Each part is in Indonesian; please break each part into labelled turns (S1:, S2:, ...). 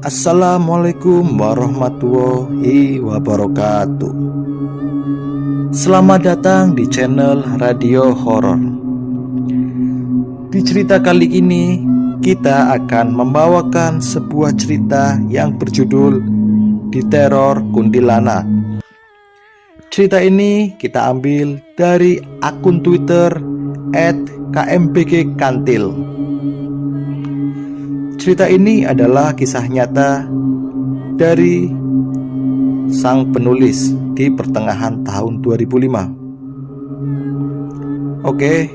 S1: Assalamualaikum warahmatullahi wabarakatuh. Selamat datang di channel Radio Horor. Di cerita kali ini kita akan membawakan sebuah cerita yang berjudul Diteror Kuntilanak. Cerita ini kita ambil dari akun Twitter @kmbgkantil. Cerita ini adalah kisah nyata dari sang penulis di pertengahan tahun 2005. Oke,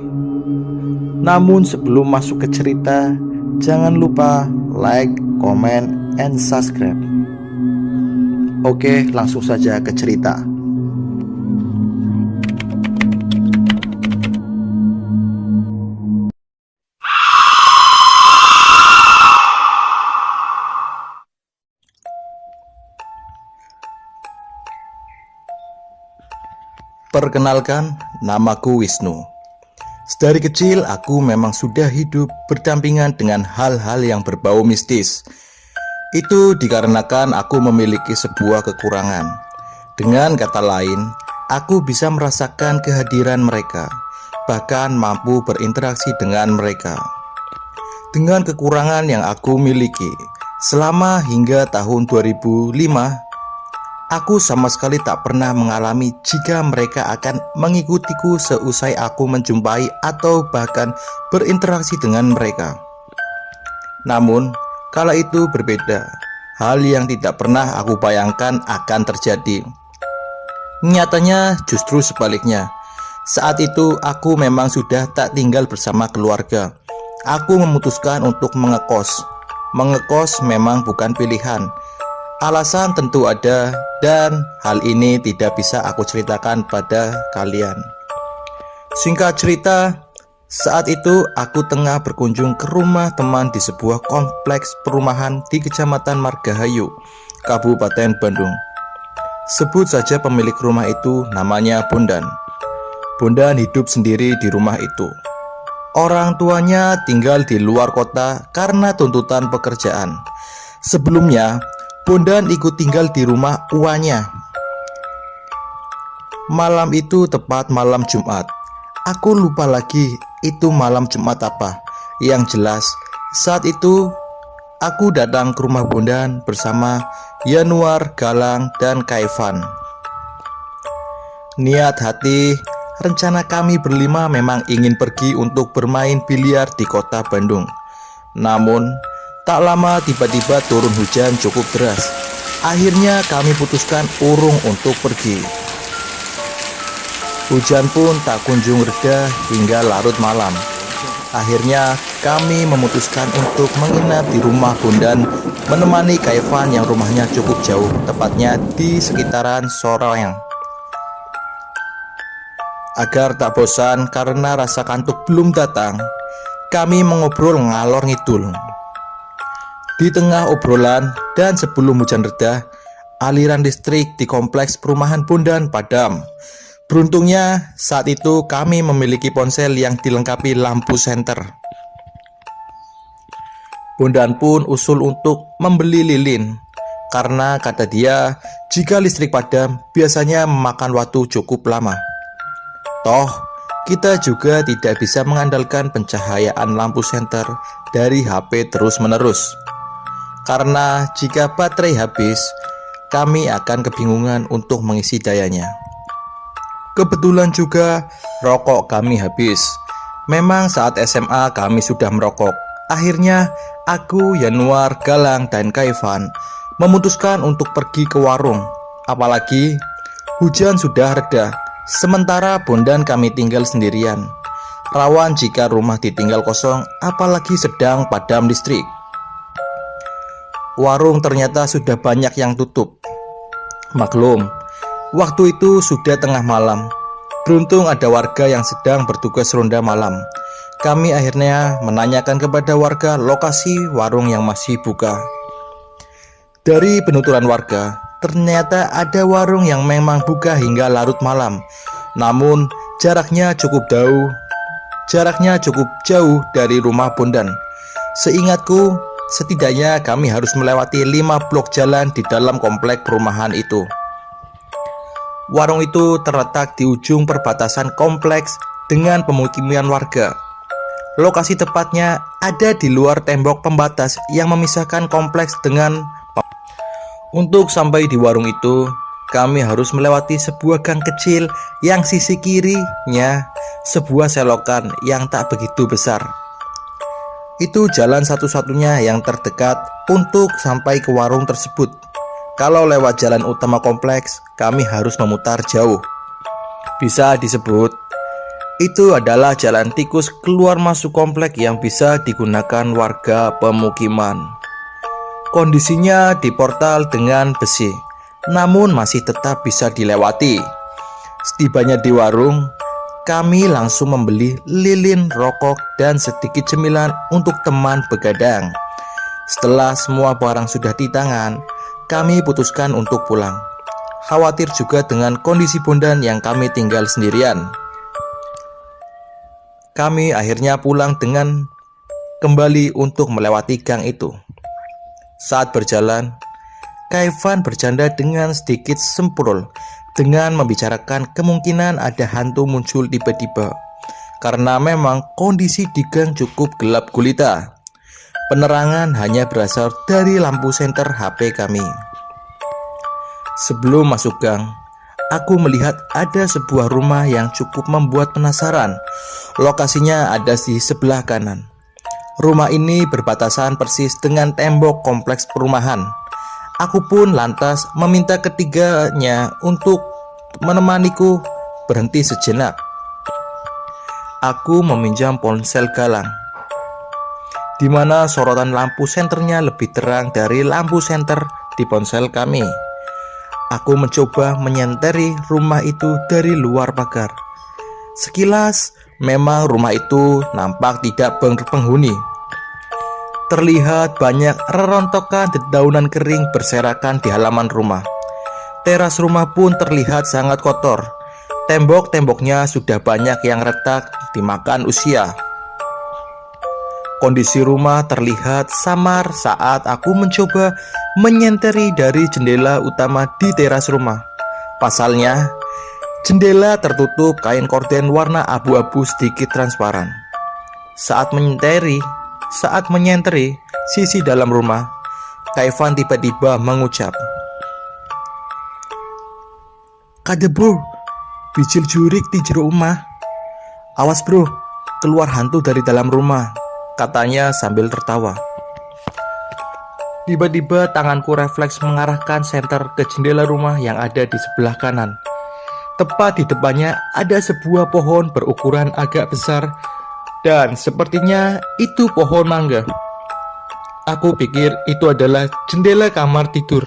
S1: namun sebelum masuk ke cerita, jangan lupa like, comment, and subscribe. Oke, langsung saja ke cerita. Perkenalkan, namaku Wisnu. Sedari kecil aku memang sudah hidup berdampingan dengan hal-hal yang berbau mistis. Itu dikarenakan aku memiliki sebuah kekurangan. Dengan kata lain, aku bisa merasakan kehadiran mereka, bahkan mampu berinteraksi dengan mereka. Dengan kekurangan yang aku miliki, selama hingga tahun 2005, aku sama sekali tak pernah mengalami jika mereka akan mengikutiku seusai aku menjumpai atau bahkan berinteraksi dengan mereka. Namun, kala itu berbeda. Hal yang tidak pernah aku bayangkan akan terjadi. Nyatanya justru sebaliknya. Saat itu aku memang sudah tak tinggal bersama keluarga. Aku memutuskan untuk mengekos. Mengekos memang bukan pilihan. Alasan tentu ada, dan hal ini tidak bisa aku ceritakan pada kalian. Singkat cerita, saat itu aku tengah berkunjung ke rumah teman di sebuah kompleks perumahan di Kecamatan Margahayu, Kabupaten Bandung. Sebut saja pemilik rumah itu, namanya Bondan. Bondan hidup sendiri di rumah itu. Orang tuanya tinggal di luar kota karena tuntutan pekerjaan. Sebelumnya, Bondan ikut tinggal di rumah uanya. Malam itu tepat malam Jumat. Aku lupa lagi itu malam Jumat apa. Yang jelas, saat itu aku datang ke rumah Bondan bersama Yanuar, Galang, dan Kaifan. Niat hati, rencana kami berlima memang ingin pergi untuk bermain biliar di kota Bandung. Namun, tak lama tiba-tiba turun hujan cukup deras. Akhirnya kami putuskan urung untuk pergi. Hujan pun tak kunjung reda hingga larut malam. Akhirnya kami memutuskan untuk menginap di rumah Bondan, menemani Kaifan yang rumahnya cukup jauh, tepatnya di sekitaran Soroyang. Agar tak bosan karena rasa kantuk belum datang, kami mengobrol ngalor ngidul. Di tengah obrolan dan sebelum hujan reda, aliran listrik di kompleks perumahan Bondan padam. Beruntungnya saat itu kami memiliki ponsel yang dilengkapi lampu senter. Bondan pun usul untuk membeli lilin, karena kata dia jika listrik padam biasanya memakan waktu cukup lama. Toh, kita juga tidak bisa mengandalkan pencahayaan lampu senter dari HP terus-menerus. Karena jika baterai habis, kami akan kebingungan untuk mengisi dayanya. Kebetulan juga rokok kami habis. Memang saat SMA kami sudah merokok. Akhirnya aku, Yanuar, Galang, dan Kaifan memutuskan untuk pergi ke warung. Apalagi hujan sudah reda. Sementara Bondan kami tinggal sendirian. Rawan jika rumah ditinggal kosong, apalagi sedang padam listrik. Warung ternyata sudah banyak yang tutup. Maklum, waktu itu sudah tengah malam. Beruntung ada warga yang sedang bertugas ronda malam. Kami akhirnya menanyakan kepada warga lokasi warung yang masih buka. Dari penuturan warga, ternyata ada warung yang memang buka hingga larut malam. Namun jaraknya cukup jauh dari rumah Bondan. Seingatku, Setidaknya kami harus melewati 5 blok jalan di dalam komplek perumahan itu. Warung itu terletak di ujung perbatasan kompleks dengan pemukiman warga. Lokasi tepatnya ada di luar tembok pembatas yang memisahkan kompleks dengan. Untuk sampai di warung itu, kami harus melewati sebuah gang kecil yang sisi kirinya sebuah selokan yang tak begitu besar. Itu jalan satu-satunya yang terdekat untuk sampai ke warung tersebut. Kalau lewat jalan utama kompleks, kami harus memutar jauh. Bisa disebut, itu adalah jalan tikus keluar masuk komplek yang bisa digunakan warga pemukiman. Kondisinya di portal dengan besi, namun masih tetap bisa dilewati. Setibanya di warung, kami langsung membeli lilin, rokok, dan sedikit cemilan untuk teman begadang. Setelah semua barang sudah di tangan, kami putuskan untuk pulang. Khawatir juga dengan kondisi Bondan yang kami tinggal sendirian. Kami akhirnya pulang dengan kembali untuk melewati gang itu. Saat berjalan, Kaivan bercanda dengan sedikit semprul dengan membicarakan kemungkinan ada hantu muncul tiba-tiba, karena memang kondisi di gang cukup gelap gulita. Penerangan hanya berasal dari lampu senter HP kami. Sebelum masuk gang, aku melihat ada sebuah rumah yang cukup membuat penasaran. Lokasinya ada di sebelah kanan. Rumah ini berbatasan persis dengan tembok kompleks perumahan. Aku pun lantas meminta ketiganya untuk menemaniku berhenti sejenak. Aku meminjam ponsel Galang, di mana sorotan lampu senternya lebih terang dari lampu senter di ponsel kami. Aku mencoba menyenteri rumah itu dari luar pagar. Sekilas, memang rumah itu nampak tidak berpenghuni. Terlihat banyak rerontokan dedaunan kering berserakan di halaman rumah. Teras rumah pun terlihat sangat kotor. Tembok-temboknya sudah banyak yang retak dimakan usia. Kondisi rumah terlihat samar saat aku mencoba menyenteri dari jendela utama di teras rumah. Pasalnya, jendela tertutup kain korden warna abu-abu sedikit transparan. Saat menyenteri sisi dalam rumah, Kaivan tiba-tiba mengucap, "Kade bro, bijil jurik di jero rumah. Awas bro, keluar hantu dari dalam rumah," katanya sambil tertawa. Tiba-tiba tanganku refleks mengarahkan senter ke jendela rumah yang ada di sebelah kanan. Tepat di depannya ada sebuah pohon berukuran agak besar, dan sepertinya itu pohon mangga. Aku pikir itu adalah jendela kamar tidur.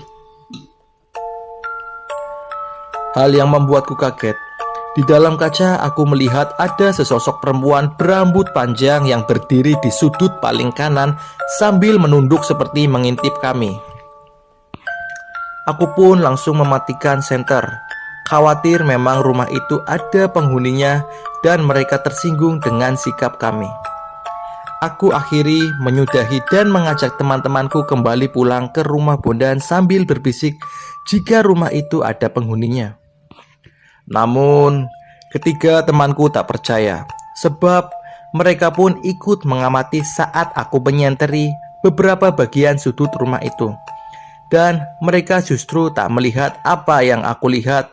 S1: Hal yang membuatku kaget, di dalam kaca aku melihat ada sesosok perempuan berambut panjang yang berdiri di sudut paling kanan sambil menunduk seperti mengintip kami. Aku pun langsung mematikan senter. Khawatir memang rumah itu ada penghuninya dan mereka tersinggung dengan sikap kami. Aku akhiri menyudahi dan mengajak teman-temanku kembali pulang ke rumah Bondan sambil berbisik jika rumah itu ada penghuninya. Namun, ketiga temanku tak percaya, sebab mereka pun ikut mengamati saat aku menyenteri beberapa bagian sudut rumah itu. Dan mereka justru tak melihat apa yang aku lihat.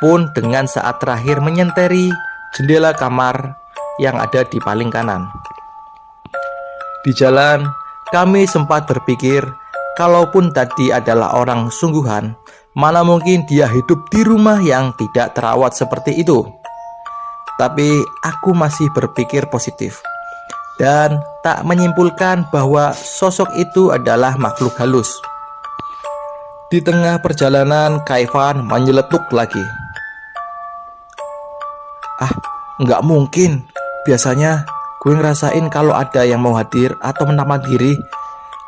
S1: Pun dengan saat terakhir menyenteri jendela kamar yang ada di paling kanan. Di jalan, kami sempat berpikir, kalaupun tadi adalah orang sungguhan, mana mungkin dia hidup di rumah yang tidak terawat seperti itu. Tapi aku masih berpikir positif dan tak menyimpulkan bahwa sosok itu adalah makhluk halus. Di tengah perjalanan, Kaivan menyeletuk lagi. Nggak mungkin. Biasanya gue ngerasain kalau ada yang mau hadir atau menampar diri.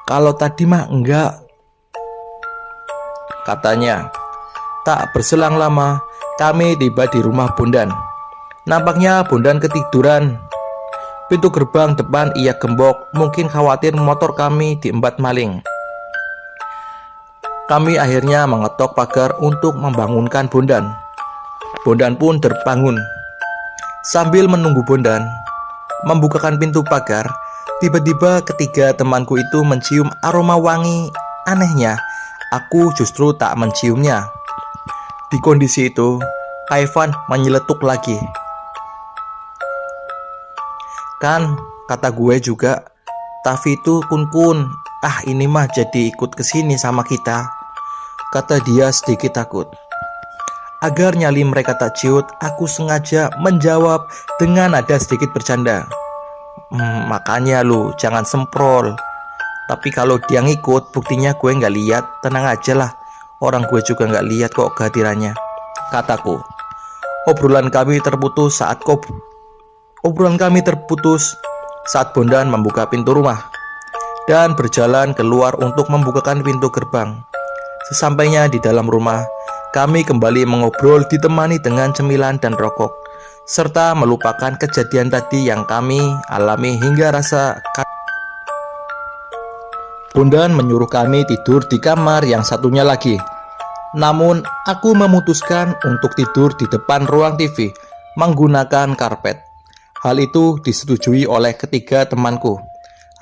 S1: Kalau tadi mah enggak, katanya. Tak berselang lama, kami tiba di rumah Bondan. Nampaknya Bondan ketiduran. Pintu gerbang depan ia gembok, mungkin khawatir motor kami diembat maling. Kami akhirnya mengetok pagar untuk membangunkan Bondan. Bondan pun terbangun. Sambil menunggu Bondan membukakan pintu pagar, tiba-tiba ketiga temanku itu mencium aroma wangi. Anehnya, aku justru tak menciumnya. Di kondisi itu, Kaivan menyeletuk lagi. Kan, kata gue juga, Tavi itu kun-kun. Ini mah jadi ikut kesini sama kita, kata dia sedikit takut. Agar nyali mereka tak ciut, aku sengaja menjawab dengan nada sedikit bercanda. Makanya lu jangan semprol. Tapi kalau dia ngikut, buktinya gue gak lihat. Tenang aja lah, orang gue juga gak lihat kok kehadirannya, kataku. Obrolan kami terputus saat Bondan membuka pintu rumah dan berjalan keluar untuk membukakan pintu gerbang. Sesampainya di dalam rumah, kami kembali mengobrol ditemani dengan cemilan dan rokok, serta melupakan kejadian tadi yang kami alami hingga rasa. Bondan menyuruh kami tidur di kamar yang satunya lagi. Namun, aku memutuskan untuk tidur di depan ruang TV menggunakan karpet. Hal itu disetujui oleh ketiga temanku.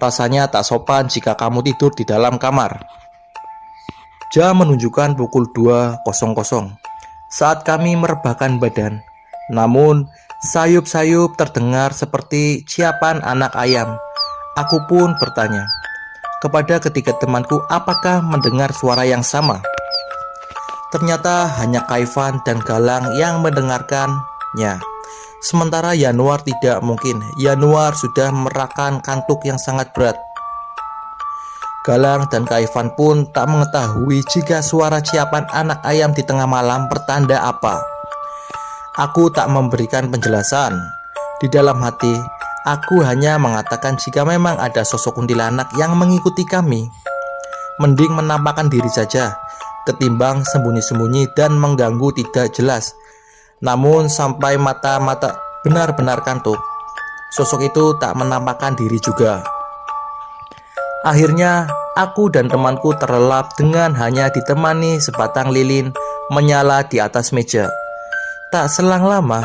S1: Rasanya tak sopan jika kamu tidur di dalam kamar. Jam menunjukkan pukul 2.00 saat kami merebahkan badan. Namun, sayup-sayup terdengar seperti ciapan anak ayam. Aku pun bertanya kepada ketiga temanku apakah mendengar suara yang sama. Ternyata hanya Kaivan dan Galang yang mendengarkannya. Sementara Yanuar tidak mungkin. Yanuar sudah merasakan kantuk yang sangat berat. Galang dan Kaivan pun tak mengetahui jika suara ciapan anak ayam di tengah malam pertanda apa. Aku tak memberikan penjelasan. Di dalam hati, aku hanya mengatakan jika memang ada sosok kuntilanak yang mengikuti kami, mending menampakkan diri saja, ketimbang sembunyi-sembunyi dan mengganggu tidak jelas. Namun sampai mata-mata benar-benar kantuk, sosok itu tak menampakkan diri juga. Akhirnya aku dan temanku terlelap dengan hanya ditemani sebatang lilin menyala di atas meja. Tak selang lama,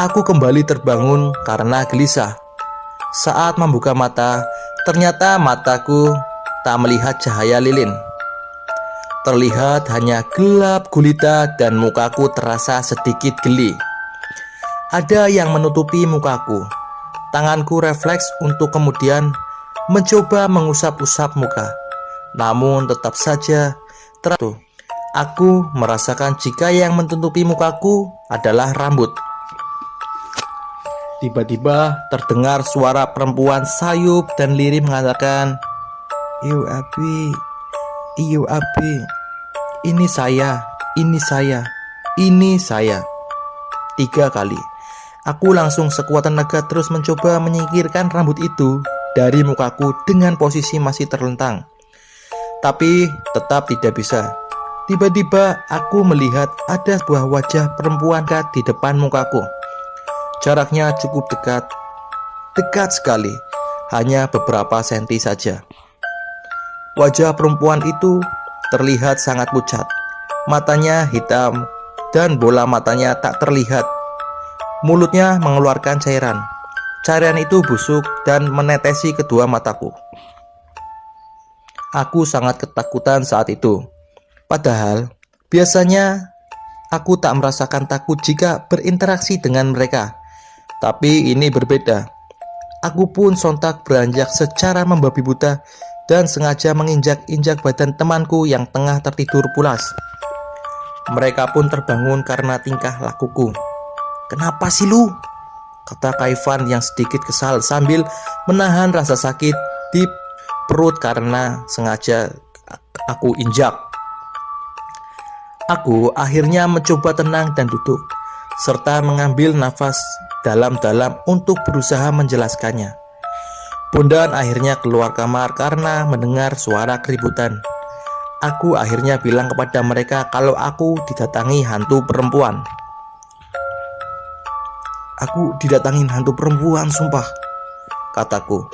S1: aku kembali terbangun karena gelisah. Saat membuka mata, ternyata mataku tak melihat cahaya lilin. Terlihat hanya gelap gulita dan mukaku terasa sedikit geli. Ada yang menutupi mukaku. Tanganku refleks untuk kemudian mencoba mengusap-usap muka. Namun tetap saja teratuh. Aku merasakan jika yang menutupi mukaku adalah rambut. Tiba-tiba terdengar suara perempuan sayup dan lirih mengatakan, "Iyo Abi, iyo Abi, ini saya, ini saya, ini saya." 3 kali. Aku langsung sekuat tenaga terus mencoba menyingkirkan rambut itu dari mukaku dengan posisi masih terlentang. Tapi tetap tidak bisa. Tiba-tiba aku melihat ada sebuah wajah perempuan di depan mukaku. Jaraknya cukup dekat. Dekat sekali. Hanya beberapa senti saja. Wajah perempuan itu terlihat sangat pucat. Matanya hitam dan bola matanya tak terlihat. Mulutnya mengeluarkan cairan. Cairan itu busuk dan menetesi kedua mataku. Aku sangat ketakutan saat itu. Padahal biasanya aku tak merasakan takut jika berinteraksi dengan mereka. Tapi ini berbeda. Aku pun sontak beranjak secara membabi buta dan sengaja menginjak-injak badan temanku yang tengah tertidur pulas. Mereka pun terbangun karena tingkah lakuku. "Kenapa sih lu?" kata Kaivan yang sedikit kesal sambil menahan rasa sakit di perut karena sengaja aku injak. Aku akhirnya mencoba tenang dan duduk, serta mengambil nafas dalam-dalam untuk berusaha menjelaskannya. Bondan akhirnya keluar kamar karena mendengar suara keributan. Aku akhirnya bilang kepada mereka kalau aku didatangi hantu perempuan. "Aku didatangin hantu perempuan, sumpah," kataku.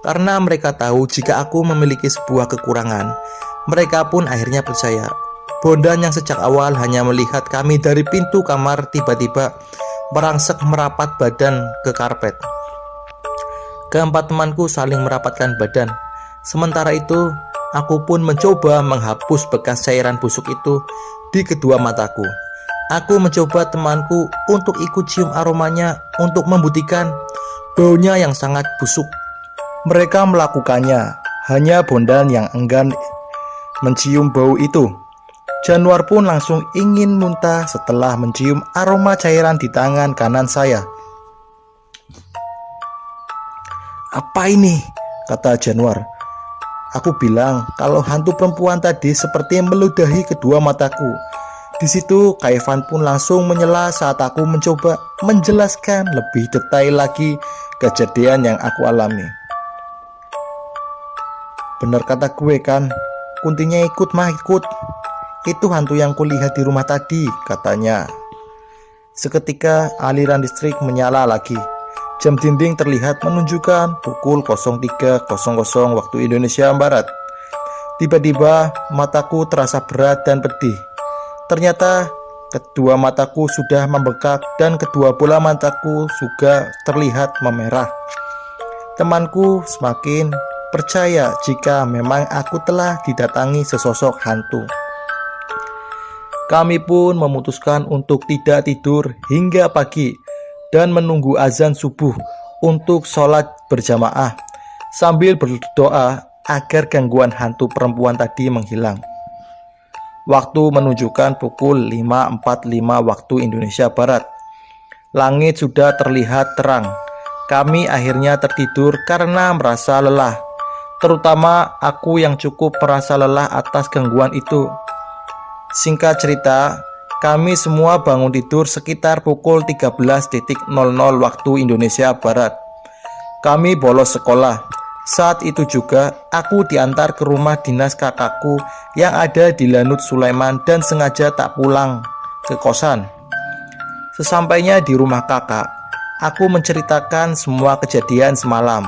S1: Karena mereka tahu jika aku memiliki sebuah kekurangan, mereka pun akhirnya percaya. Bondan yang sejak awal hanya melihat kami dari pintu kamar tiba-tiba merangsek merapat badan ke karpet. Keempat temanku saling merapatkan badan. Sementara itu, aku pun mencoba menghapus bekas cairan busuk itu di kedua mataku. Aku mencoba temanku untuk ikut cium aromanya untuk membuktikan baunya yang sangat busuk. Mereka melakukannya, hanya Bondan yang enggan mencium bau itu. Januar pun langsung ingin muntah setelah mencium aroma cairan di tangan kanan saya. "Apa ini?" kata Januar. Aku bilang kalau hantu perempuan tadi seperti meludahi kedua mataku. Di situ Kaifan pun langsung menyela saat aku mencoba menjelaskan lebih detail lagi kejadian yang aku alami. "Bener kata gue kan, Kuntinya ikut mah ikut. Itu hantu yang kulihat di rumah tadi," katanya. Seketika aliran listrik menyala lagi. Jam dinding terlihat menunjukkan pukul 03.00 waktu Indonesia Barat. Tiba-tiba mataku terasa berat dan pedih. Ternyata kedua mataku sudah membengkak dan kedua bola mataku juga terlihat memerah. Temanku semakin percaya jika memang aku telah didatangi sesosok hantu. Kami pun memutuskan untuk tidak tidur hingga pagi dan menunggu azan subuh untuk sholat berjamaah sambil berdoa agar gangguan hantu perempuan tadi menghilang. Waktu menunjukkan pukul 5.45 waktu Indonesia Barat. Langit sudah terlihat terang. Kami akhirnya tertidur karena merasa lelah. Terutama aku yang cukup merasa lelah atas gangguan itu. Singkat cerita, kami semua bangun tidur sekitar pukul 13.00 waktu Indonesia Barat. Kami bolos sekolah. Saat itu juga aku diantar ke rumah dinas kakakku yang ada di Lanut Sulaiman dan sengaja tak pulang ke kosan. Sesampainya di rumah kakak, aku menceritakan semua kejadian semalam.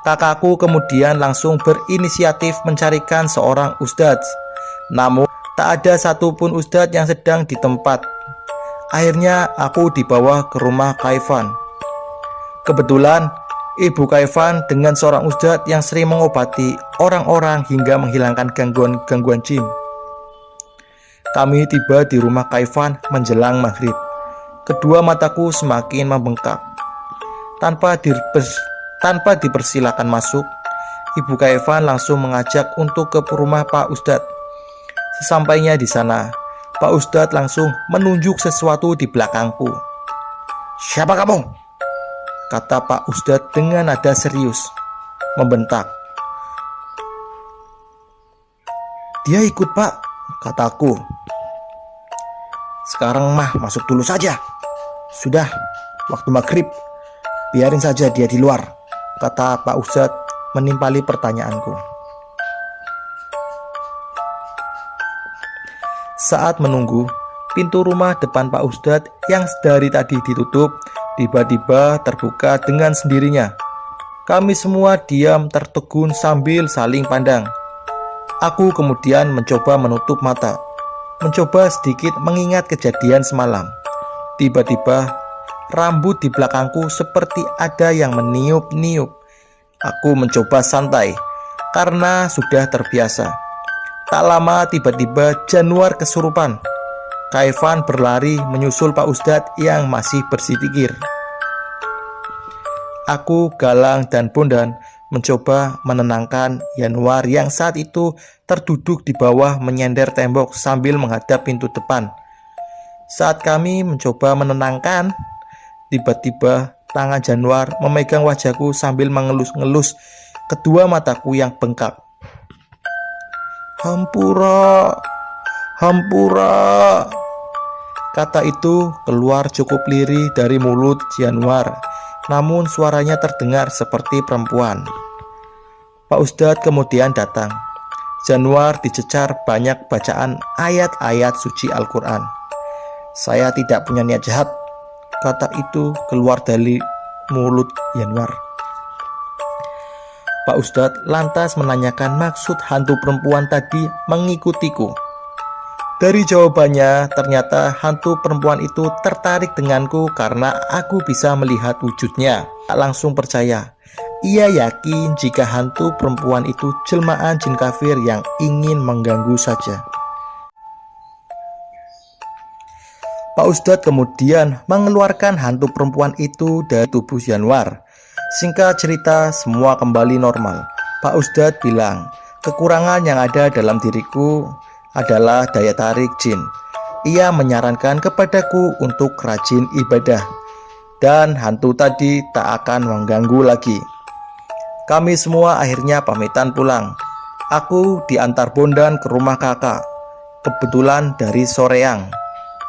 S1: Kakakku kemudian langsung berinisiatif mencarikan seorang ustadz. Namun tak ada satupun ustadz yang sedang di tempat. Akhirnya aku dibawa ke rumah Kaifan. Kebetulan Ibu Kaifan dengan seorang ustadz yang sering mengobati orang-orang hingga menghilangkan gangguan jin. Kami tiba di rumah Kaifan menjelang maghrib. Kedua mataku semakin membengkak. Tanpa dipersilakan masuk, Ibu Kaifan langsung mengajak untuk ke rumah Pak Ustadz. Sesampainya di sana, Pak Ustadz langsung menunjuk sesuatu di belakangku. "Siapa kamu?" kata Pak Ustadz dengan nada serius, membentak. "Dia ikut, Pak," kataku. "Sekarang mah masuk dulu saja. Sudah waktu maghrib, biarin saja dia di luar," kata Pak Ustadz menimpali pertanyaanku. Saat menunggu, pintu rumah depan Pak Ustadz yang dari tadi ditutup tiba-tiba terbuka dengan sendirinya. Kami semua diam tertegun sambil saling pandang. Aku kemudian mencoba menutup mata, mencoba sedikit mengingat kejadian semalam. Tiba-tiba rambut di belakangku seperti ada yang meniup-niup. Aku mencoba santai karena sudah terbiasa. Tak lama tiba-tiba Januar kesurupan. Kaifan berlari menyusul Pak Ustadz yang masih berzikir. Aku, Galang, dan Bondan mencoba menenangkan Januar yang saat itu terduduk di bawah menyender tembok sambil menghadap pintu depan. Saat kami mencoba menenangkan, tiba-tiba tangan Januar memegang wajahku sambil mengelus-ngelus kedua mataku yang bengkak. "Hampura, hampura," kata itu keluar cukup lirih dari mulut Januar, namun suaranya terdengar seperti perempuan. Pak Ustadz kemudian datang. Januar dicecar banyak bacaan ayat-ayat suci Al-Quran. "Saya tidak punya niat jahat," kata itu keluar dari mulut Januar. Pak Ustadz lantas menanyakan maksud hantu perempuan tadi mengikutiku. Dari jawabannya, ternyata hantu perempuan itu tertarik denganku karena aku bisa melihat wujudnya. Tak langsung percaya. Ia yakin jika hantu perempuan itu jelmaan jin kafir yang ingin mengganggu saja. Pak Ustadz kemudian mengeluarkan hantu perempuan itu dari tubuh Yanwar. Singkat cerita, semua kembali normal. Pak Ustadz bilang, kekurangan yang ada dalam diriku adalah daya tarik jin. Ia menyarankan kepadaku untuk rajin ibadah, dan hantu tadi tak akan mengganggu lagi. Kami semua akhirnya pamitan pulang. Aku diantar Bondan ke rumah kakak. Kebetulan dari Soreang.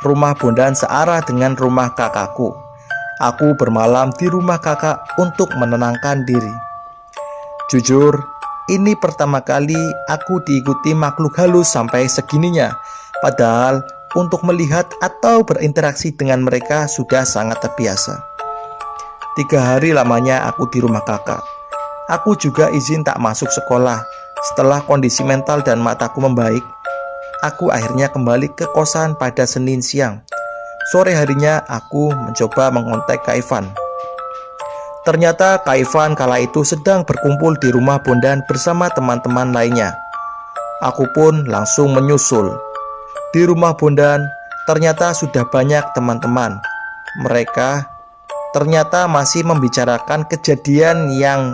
S1: Rumah Bondan searah dengan rumah kakakku. Aku bermalam di rumah kakak untuk menenangkan diri. Jujur, ini pertama kali aku diikuti makhluk halus sampai segininya. Padahal untuk melihat atau berinteraksi dengan mereka sudah sangat terbiasa. 3 hari lamanya aku di rumah kakak. Aku juga izin tak masuk sekolah. Setelah kondisi mental dan mataku membaik, aku akhirnya kembali ke kosan pada Senin siang. Sore harinya aku mencoba mengontak Kak Ivan. Ternyata Kak Ivan kala itu sedang berkumpul di rumah Bondan bersama teman-teman lainnya. Aku pun langsung menyusul. Di rumah Bondan ternyata sudah banyak teman-teman. Mereka ternyata masih membicarakan kejadian yang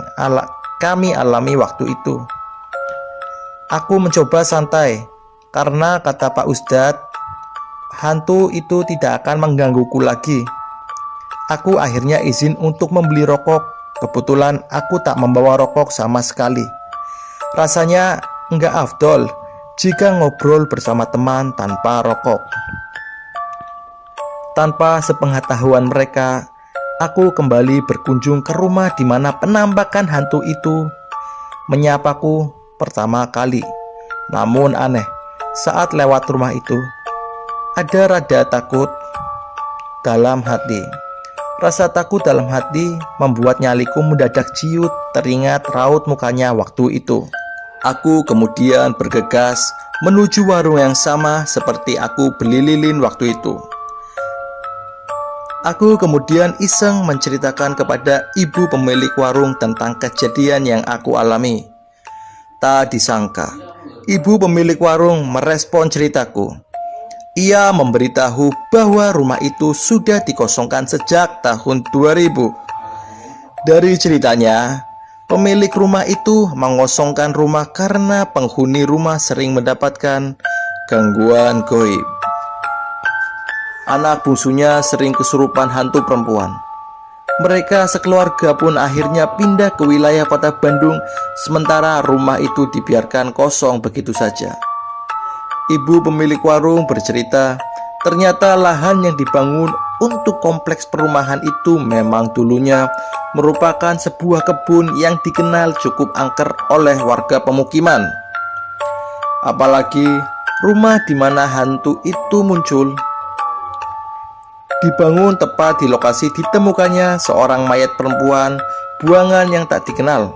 S1: kami alami waktu itu. Aku mencoba santai karena kata Pak Ustadz, hantu itu tidak akan menggangguku lagi. Aku akhirnya izin untuk membeli rokok. Kebetulan aku tak membawa rokok sama sekali. Rasanya enggak afdol jika ngobrol bersama teman tanpa rokok. Tanpa sepengetahuan mereka, aku kembali berkunjung ke rumah di mana penampakan hantu itu menyapaku pertama kali. Namun aneh, saat lewat rumah itu, ada rada takut dalam hati. Rasa takut dalam hati membuat nyaliku mendadak ciut teringat raut mukanya waktu itu. Aku kemudian bergegas menuju warung yang sama seperti aku beli lilin waktu itu. Aku kemudian iseng menceritakan kepada ibu pemilik warung tentang kejadian yang aku alami. Tak disangka, ibu pemilik warung merespon ceritaku. Ia memberitahu bahwa rumah itu sudah dikosongkan sejak tahun 2000. Dari ceritanya, pemilik rumah itu mengosongkan rumah karena penghuni rumah sering mendapatkan gangguan gaib. Anak bungsunya sering kesurupan hantu perempuan. Mereka sekeluarga pun akhirnya pindah ke wilayah kota Bandung, sementara rumah itu dibiarkan kosong begitu saja. Ibu pemilik warung bercerita, ternyata lahan yang dibangun untuk kompleks perumahan itu memang dulunya merupakan sebuah kebun yang dikenal cukup angker oleh warga pemukiman. Apalagi rumah di mana hantu itu muncul dibangun tepat di lokasi ditemukannya seorang mayat perempuan buangan yang tak dikenal.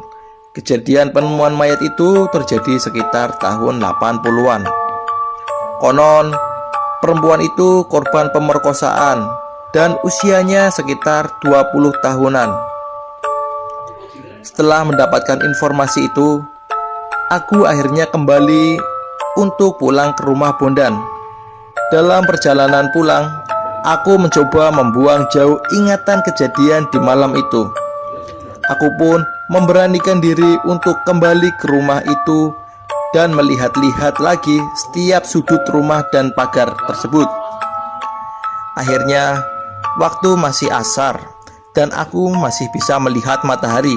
S1: Kejadian penemuan mayat itu terjadi sekitar tahun 80-an. Konon, perempuan itu korban pemerkosaan dan usianya sekitar 20 tahunan. Setelah mendapatkan informasi itu, aku akhirnya kembali untuk pulang ke rumah Bondan. Dalam perjalanan pulang, aku mencoba membuang jauh ingatan kejadian di malam itu. Aku pun memberanikan diri untuk kembali ke rumah itu dan melihat-lihat lagi setiap sudut rumah dan pagar tersebut. Akhirnya, waktu masih asar dan aku masih bisa melihat matahari.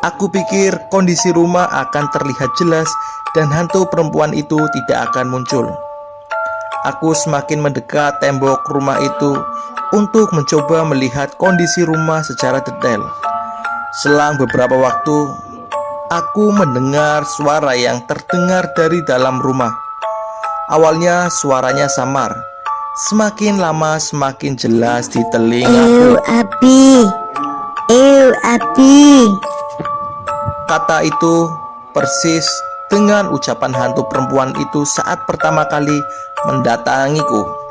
S1: Aku pikir kondisi rumah akan terlihat jelas dan hantu perempuan itu tidak akan muncul. Aku semakin mendekat tembok rumah itu untuk mencoba melihat kondisi rumah secara detail. Selang beberapa waktu, aku mendengar suara yang terdengar dari dalam rumah. Awalnya suaranya samar, semakin lama semakin jelas di telingaku.
S2: Api, api.
S1: Kata itu persis dengan ucapan hantu perempuan itu saat pertama kali mendatangiku.